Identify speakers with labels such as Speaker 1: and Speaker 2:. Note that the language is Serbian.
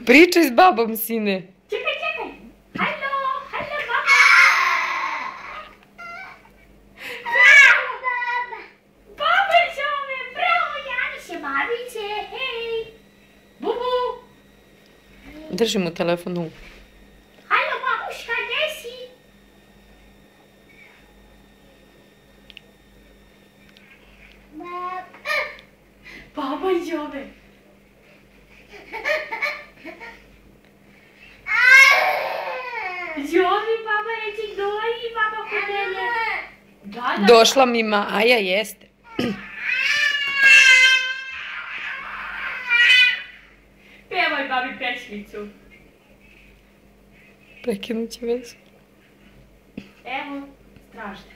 Speaker 1: Pričaj s babom, sine.
Speaker 2: Čekaj. Halo, baba. Baba zove, bravo, Janiše, babiće, hej. Bubu.
Speaker 1: Drži mu telefon u.
Speaker 2: Halo, babuška, gdje si? Baba zove. Zovi, baba, reci doji, baba kod mene. Da.
Speaker 1: Došla mi Maja, jeste.
Speaker 2: Pevaj, babi, pesmicu.
Speaker 1: Prekinut će već.
Speaker 2: Evo, stražne.